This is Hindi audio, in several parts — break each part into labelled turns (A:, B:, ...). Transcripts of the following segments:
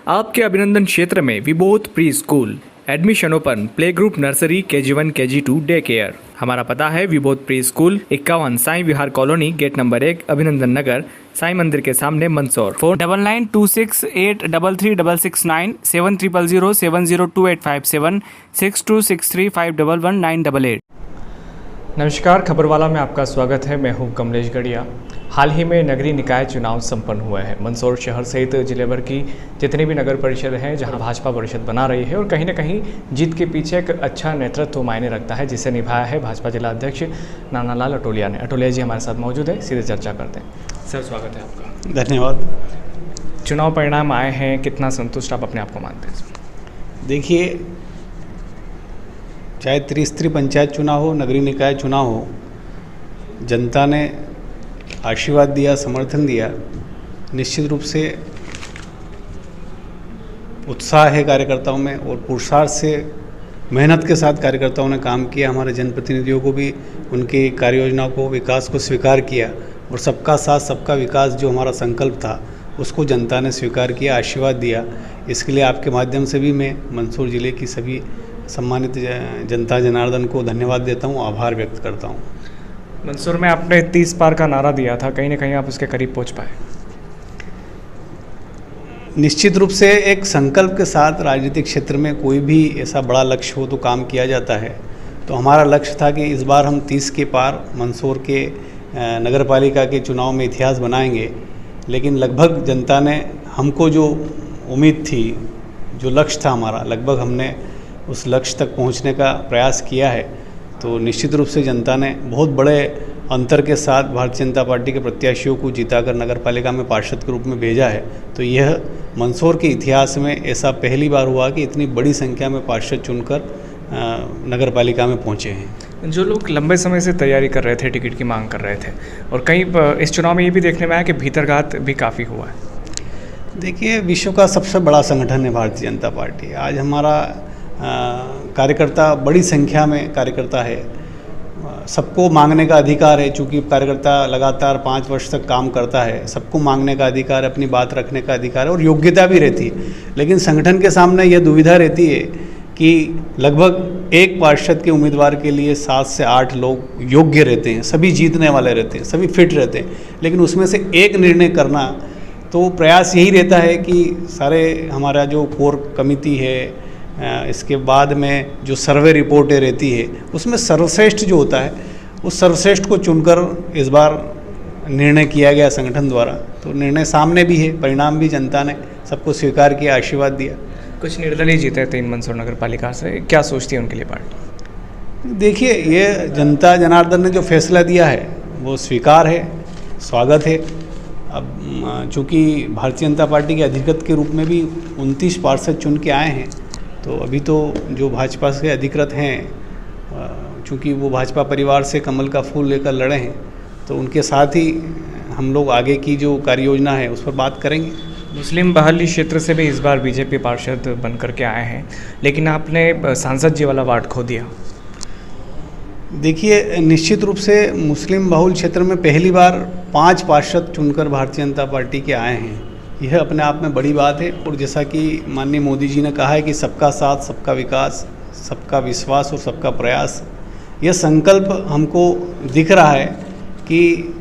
A: आपके अभिनंदन क्षेत्र में Vibodh preschool, admission open, play group, nursery, KG1, KG2, day care. हमारा पता है Vibodh preschool 51 Sai Vihar colony, gate number 1, Abhinandan नगर, साई मंदिर के सामने, मंदसौर।
B: 4992686669 7000702857 6263511988। नमस्कार, खबरवाला में आपका स्वागत है। मैं हूं कमलेश गढ़िया। हाल ही में नगरीय निकाय चुनाव संपन्न हुए हैं। मंदसौर शहर सहित जिले भर की जितनी भी नगर परिषद हैं जहां भाजपा परिषद बना रही है और कहीं ना कहीं जीत के पीछे एक अच्छा नेतृत्व मायने रखता है, जिसे निभाया है भाजपा जिला अध्यक्ष नानालाल अटोलिया ने। अटोलिया जी हमारे साथ मौजूद है, सीधे चर्चा करते हैं। सर, स्वागत है आपका।
C: धन्यवाद।
B: चुनाव परिणाम आए हैं, कितना संतुष्ट आप अपने आप को मानते हैं?
C: देखिए, चाहे त्रिस्तरीय पंचायत चुनाव हो, नगरीय निकाय चुनाव हो, जनता ने आशीर्वाद दिया, समर्थन दिया। निश्चित रूप से उत्साह है कार्यकर्ताओं में और पुरुषार्थ से मेहनत के साथ कार्यकर्ताओं ने काम किया। हमारे जनप्रतिनिधियों को भी उनकी कार्य योजनाओं को, विकास को स्वीकार किया और सबका साथ सबका विकास जो हमारा संकल्प था उसको जनता ने स्वीकार किया, आशीर्वाद दिया। इसके लिए आपके माध्यम से भी मैं मंदसौर ज़िले की सभी सम्मानित जनता जनार्दन को धन्यवाद देता हूँ, आभार व्यक्त करता हूँ।
B: मंदसौर में आपने 30 पार का नारा दिया था, कहीं ना कहीं आप उसके करीब पहुँच पाए?
C: निश्चित रूप से एक संकल्प के साथ राजनीतिक क्षेत्र में कोई भी ऐसा बड़ा लक्ष्य हो तो काम किया जाता है। तो हमारा लक्ष्य था कि इस बार हम 30 के पार मंदसौर के नगरपालिका के चुनाव में इतिहास बनाएंगे। लेकिन लगभग जनता ने हमको जो उम्मीद थी, जो लक्ष्य था हमारा, लगभग हमने उस लक्ष्य तक पहुंचने का प्रयास किया है। तो निश्चित रूप से जनता ने बहुत बड़े अंतर के साथ भारतीय जनता पार्टी के प्रत्याशियों को जिताकर नगरपालिका में पार्षद के रूप में भेजा है। तो यह मंदसौर के इतिहास में ऐसा पहली बार हुआ कि इतनी बड़ी संख्या में पार्षद चुनकर नगरपालिका में पहुंचे हैं।
B: जो लोग लंबे समय से तैयारी कर रहे थे, टिकट की मांग कर रहे थे, और कहीं इस चुनाव में ये भी देखने में आया कि भीतरघात भी काफ़ी हुआ है।
C: देखिए, विश्व का सबसे बड़ा संगठन है भारतीय जनता पार्टी। आज हमारा कार्यकर्ता, बड़ी संख्या में कार्यकर्ता है। सबको मांगने का अधिकार है, चूँकि कार्यकर्ता लगातार 5 वर्ष तक काम करता है। सबको मांगने का अधिकार है, अपनी बात रखने का अधिकार है और योग्यता भी रहती है। लेकिन संगठन के सामने यह दुविधा रहती है कि लगभग एक पार्षद के उम्मीदवार के लिए 7 से 8 लोग योग्य रहते हैं, सभी जीतने वाले रहते हैं, सभी फिट रहते हैं। लेकिन उसमें से एक निर्णय करना, तो प्रयास यही रहता है कि सारे हमारा जो कोर कमेटी है, इसके बाद में जो सर्वे रिपोर्टें रहती है, उसमें सर्वश्रेष्ठ जो होता है उस सर्वश्रेष्ठ को चुनकर इस बार निर्णय किया गया संगठन द्वारा। तो निर्णय सामने भी है, परिणाम भी जनता ने सबको स्वीकार किया, आशीर्वाद दिया।
B: कुछ निर्दलीय जीते 3 मंदसौर नगर पालिका से, क्या सोचती है उनके लिए पार्टी?
C: देखिए, ये जनता जनार्दन ने जो फैसला दिया है वो स्वीकार है, स्वागत है। अब चूँकि भारतीय जनता पार्टी के अधिकृत के रूप में भी 29 पार्षद चुन के आए हैं, तो अभी तो जो भाजपा से अधिकृत हैं, चूँकि वो भाजपा परिवार से कमल का फूल लेकर लड़े हैं, तो उनके साथ ही हम लोग आगे की जो कार्य योजना है उस पर बात करेंगे।
B: मुस्लिम बहाली क्षेत्र से भी इस बार बीजेपी पार्षद बन करके आए हैं, लेकिन आपने सांसद जी वाला वार्ड खो दिया।
C: देखिए, निश्चित रूप से मुस्लिम बहुल क्षेत्र में पहली बार 5 पार्षद चुनकर भारतीय जनता पार्टी के आए हैं। यह अपने आप में बड़ी बात है। और जैसा कि माननीय मोदी जी ने कहा है कि सबका साथ सबका विकास, सबका विश्वास और सबका प्रयास, यह संकल्प हमको दिख रहा है कि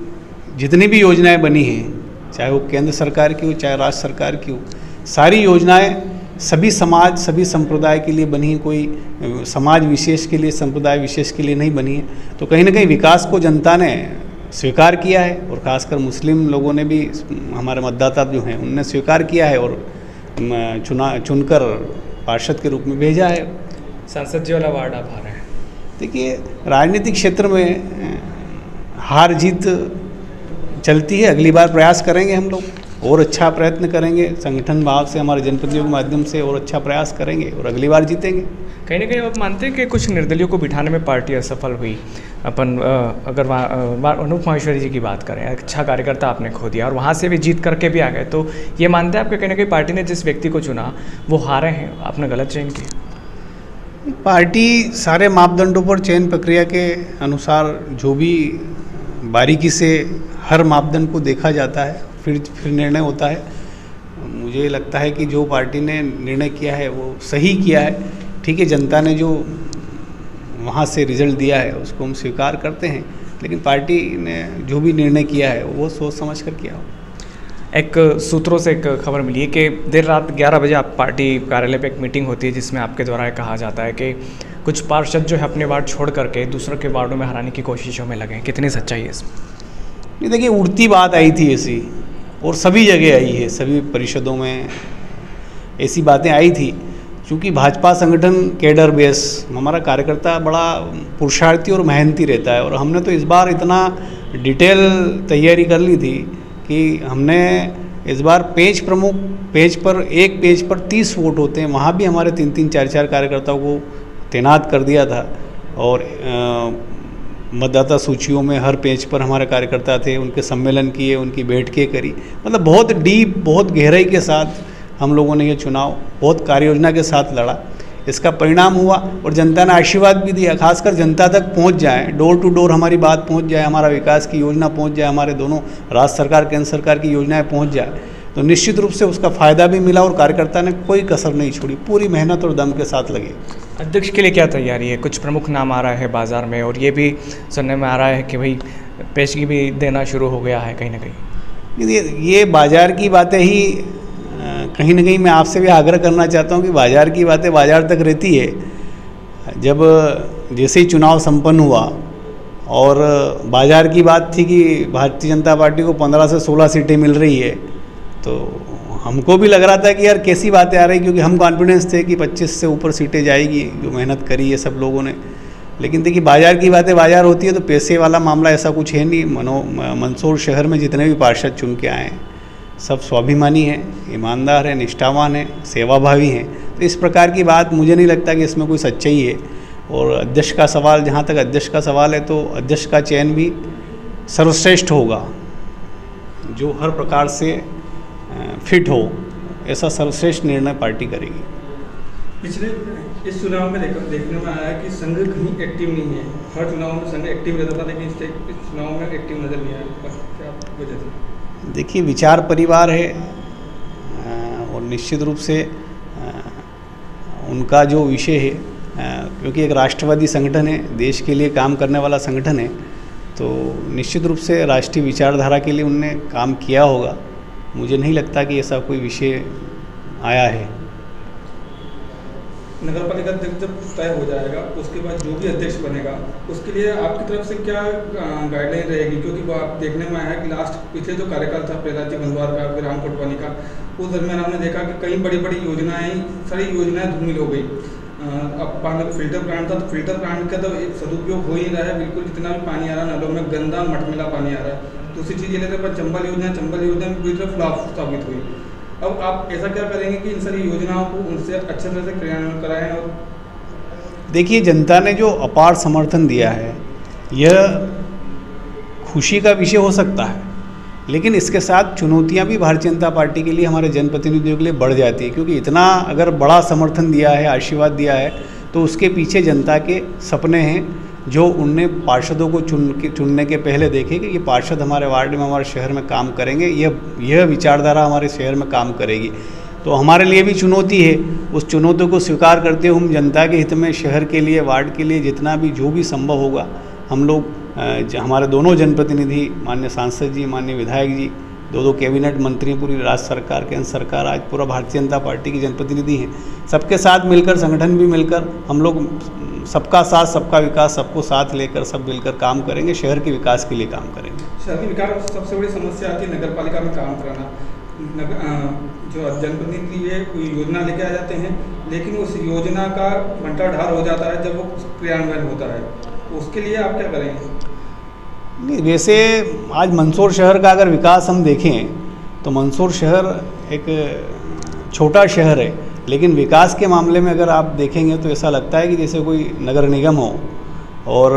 C: जितनी भी योजनाएं बनी हैं, चाहे वो केंद्र सरकार की हो, चाहे राज्य सरकार की हो, सारी योजनाएं सभी समाज, सभी संप्रदाय के लिए बनी है। कोई समाज विशेष के लिए, संप्रदाय विशेष के लिए नहीं बनी है। तो कहीं ना कहीं विकास को जनता ने स्वीकार किया है और ख़ासकर मुस्लिम लोगों ने भी, हमारे मतदाता जो हैं उनने स्वीकार किया है और चुनकर पार्षद के रूप में भेजा है।
B: सांसद जी वाला वार्ड आप हारे हैं।
C: देखिए, राजनीतिक क्षेत्र में हार जीत चलती है। अगली बार प्रयास करेंगे हम लोग, और अच्छा प्रयत्न करेंगे, संगठन भाव से, हमारे जनप्रतिनिधियों के माध्यम से और अच्छा प्रयास करेंगे और अगली बार जीतेंगे।
B: कहीं ना कहीं आप मानते हैं कि कुछ निर्दलियों को बिठाने में पार्टी असफल हुई? अपन अगर अनूप माहेश्वरी जी की बात करें, अच्छा कार्यकर्ता आपने खो दिया और वहाँ से भी जीत करके भी आ गए, तो ये मानते हैं आपके कहीं ना कहीं पार्टी ने जिस व्यक्ति को चुना वो हारे हैं, आपने गलत चयन किया?
C: पार्टी सारे मापदंडों पर चयन प्रक्रिया के अनुसार जो भी बारीकी से हर मापदंड को देखा जाता है, फिर निर्णय होता है। मुझे लगता है कि जो पार्टी ने निर्णय किया है वो सही किया है। ठीक है, जनता ने जो वहाँ से रिजल्ट दिया है उसको हम स्वीकार करते हैं, लेकिन पार्टी ने जो भी निर्णय किया है वो सोच समझ कर किया हो।
B: एक सूत्रों से एक खबर मिली है कि देर रात 11 बजे आप पार्टी कार्यालय पे एक मीटिंग होती है जिसमें आपके द्वारा ये कहा जाता है कि कुछ पार्षद जो है अपने वार्ड छोड़ करके दूसरों के वार्डों में हराने की कोशिशों में लगे। कितनी सच्चाई है इसमें?
C: नहीं, देखिए, उड़ती बात आई थी ऐसी, और सभी जगह आई है, सभी परिषदों में ऐसी बातें आई थी। क्योंकि भाजपा संगठन कैडर बेस, हमारा कार्यकर्ता बड़ा पुरुषार्थी और मेहनती रहता है, और हमने तो इस बार इतना डिटेल तैयारी कर ली थी कि हमने इस बार पेज प्रमुख पेज पर, एक पेज पर 30 वोट होते हैं, वहाँ भी हमारे 3-3, 4-4 कार्यकर्ताओं को तैनात कर दिया था। और मतदाता सूचियों में हर पेज पर हमारे कार्यकर्ता थे, उनके सम्मेलन किए, उनकी बैठकें करी। मतलब बहुत डीप, बहुत गहराई के साथ हम लोगों ने ये चुनाव बहुत कार्ययोजना के साथ लड़ा। इसका परिणाम हुआ और जनता ने आशीर्वाद भी दिया। खासकर जनता तक पहुंच जाए, डोर टू डोर हमारी बात पहुंच जाए, हमारा विकास की योजना पहुंच जाए, हमारे दोनों राज्य सरकार केंद्र सरकार की योजनाएं पहुंच जाए, तो निश्चित रूप से उसका फ़ायदा भी मिला। और कार्यकर्ता ने कोई कसर नहीं छोड़ी, पूरी मेहनत और दम के साथ लगे।
B: अध्यक्ष के लिए क्या तैयारी है? कुछ प्रमुख नाम आ रहा है बाज़ार में, और ये भी सुनने में आ रहा है कि भाई पेशगी भी देना शुरू हो गया है कहीं ना कहीं।
C: ये बाज़ार की बातें ही कहीं ना कहीं मैं आपसे भी आग्रह करना चाहता हूँ कि बाज़ार की बातें बाज़ार तक रहती है। जब जैसे ही चुनाव संपन्न हुआ और बाज़ार की बात थी कि भारतीय जनता पार्टी को 15 से 16 सीटें मिल रही है, तो हमको भी लग रहा था कि यार कैसी बातें आ रही, क्योंकि हम कॉन्फिडेंस थे कि 25 से ऊपर सीटें जाएगी, जो मेहनत करी है सब लोगों ने। लेकिन देखिए, बाज़ार की बातें बाज़ार होती है, तो पैसे वाला मामला ऐसा कुछ है नहीं। मंदसौर शहर में जितने भी पार्षद चुन के आए हैं सब स्वाभिमानी हैं, ईमानदार हैं, निष्ठावान हैं, सेवाभावी हैं। तो इस प्रकार की बात मुझे नहीं लगता कि इसमें कोई सच्चाई है। और अध्यक्ष का सवाल, जहाँ तक अध्यक्ष का सवाल है, तो अध्यक्ष का चयन भी सर्वश्रेष्ठ होगा, जो हर प्रकार से फिट हो, ऐसा सर्वश्रेष्ठ निर्णय पार्टी करेगी।
D: पिछले इस चुनाव में देखने में आया कि संघ कहीं एक्टिव नहीं है। हर चुनाव में संघ एक्टिव रहता था, लेकिन इस चुनाव में एक्टिव नजर नहीं आया। क्या वजह से?
C: देखिए, विचार परिवार है, और निश्चित रूप से उनका जो विषय है, क्योंकि एक राष्ट्रवादी संगठन है, देश के लिए काम करने वाला संगठन है, तो निश्चित रूप से राष्ट्रीय विचारधारा के लिए उनने काम किया होगा। मुझे नहीं लगता कि ऐसा कोई विषय आया है।
D: नगर पालिका अध्यक्ष जब तय हो जाएगा, उसके बाद जो भी अध्यक्ष बनेगा उसके लिए आपकी तरफ से क्या गाइडलाइन रहेगी? क्योंकि वो आप देखने में आया है कि पिछले जो कार्यकाल था प्रहलाद जी बंदवार का, विराम कोटवानी का, उस दरमियान हमने देखा कि कई बड़ी बड़ी योजनाएं, सारी योजनाएं धूमिल हो गई। अब पानी का फिल्टर प्लांट था, तो फिल्टर प्लांट का तो सदुपयोग हो ही रहा है बिल्कुल। जितना भी पानी आ रहा है नलों में गंदा मटमिला पानी आ रहा है। दूसरी चीज़ ये लेते हैं, चंबल योजना पूरी तरह फ्लॉप साबित हुई। अब आप ऐसा क्या करेंगे कि इन सारी योजनाओं को उनसे अच्छे तरह से क्रियान्वयन कराएं? और
C: देखिए, जनता ने जो अपार समर्थन दिया है, यह खुशी का विषय हो सकता है, लेकिन इसके साथ चुनौतियां भी भारतीय जनता पार्टी के लिए, हमारे जनप्रतिनिधियों के लिए बढ़ जाती है। क्योंकि इतना अगर बड़ा समर्थन दिया है, आशीर्वाद दिया है, तो उसके पीछे जनता के सपने हैं, जो उनने पार्षदों को चुनने के पहले देखे कि ये पार्षद हमारे वार्ड में, हमारे शहर में काम करेंगे, यह विचारधारा हमारे शहर में काम करेगी। तो हमारे लिए भी चुनौती है। उस चुनौती को स्वीकार करते हुए हम जनता के हित में, शहर के लिए, वार्ड के लिए जितना भी जो भी संभव होगा, हम लोग हमारे दोनों जनप्रतिनिधि, माननीय सांसद जी, माननीय विधायक जी, दो कैबिनेट मंत्री, पूरी राज्य सरकार, केंद्र सरकार, आज पूरा भारतीय जनता पार्टी की जनप्रतिनिधि हैं, सबके साथ मिलकर, संगठन भी मिलकर, हम लोग सबका साथ, सबका विकास, सबको साथ लेकर सब मिलकर काम करेंगे, शहर के विकास के लिए काम करेंगे।
D: शहर के विकास सबसे बड़ी समस्या आती है नगर पालिका में काम कराना। जो जनप्रतिनिधि है कोई योजना लेके आ जाते हैं, लेकिन उस योजना का बंटाढार हो जाता है जब वो क्रियान्वयन होता है। उसके लिए आप क्या करेंगे?
C: नहीं, वैसे आज मंदसौर शहर का अगर विकास हम देखें तो मंदसौर शहर एक छोटा शहर है, लेकिन विकास के मामले में अगर आप देखेंगे तो ऐसा लगता है कि जैसे कोई नगर निगम हो। और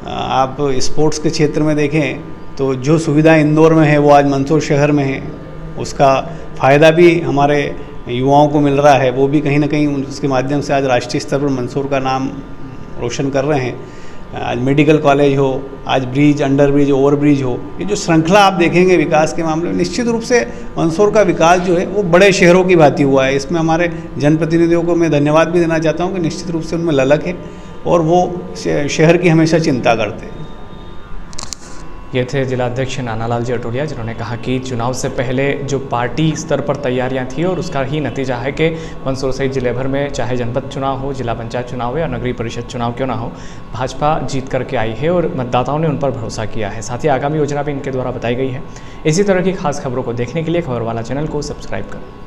C: आप स्पोर्ट्स के क्षेत्र में देखें तो जो सुविधा इंदौर में है वो आज मंदसौर शहर में है, उसका फ़ायदा भी हमारे युवाओं को मिल रहा है। वो भी कहीं ना कहीं उसके माध्यम से आज राष्ट्रीय स्तर पर मंदसौर का नाम रोशन कर रहे हैं। आज मेडिकल कॉलेज हो, आज bridge, under bridge, over bridge हो, ये जो श्रृंखला आप देखेंगे विकास के मामले में, निश्चित रूप से मंदसौर का विकास जो है वो बड़े शहरों की भांति हुआ है। इसमें हमारे जनप्रतिनिधियों को मैं धन्यवाद भी देना चाहता हूँ कि निश्चित रूप से उनमें ललक है और वो शहर की हमेशा चिंता करते हैं।
B: ये थे जिला अध्यक्ष नानालाल जी अटोलिया, जिन्होंने कहा कि चुनाव से पहले जो पार्टी स्तर पर तैयारियां थी और उसका ही नतीजा है कि मंदसौर सहित जिले भर में चाहे जनपद चुनाव हो, जिला पंचायत चुनाव हो या नगरीय परिषद चुनाव क्यों ना हो, भाजपा जीत करके आई है और मतदाताओं ने उन पर भरोसा किया है। साथ ही आगामी योजना भी इनके द्वारा बताई गई है। इसी तरह की खास खबरों को देखने के लिए खबरवाला चैनल को सब्सक्राइब करें।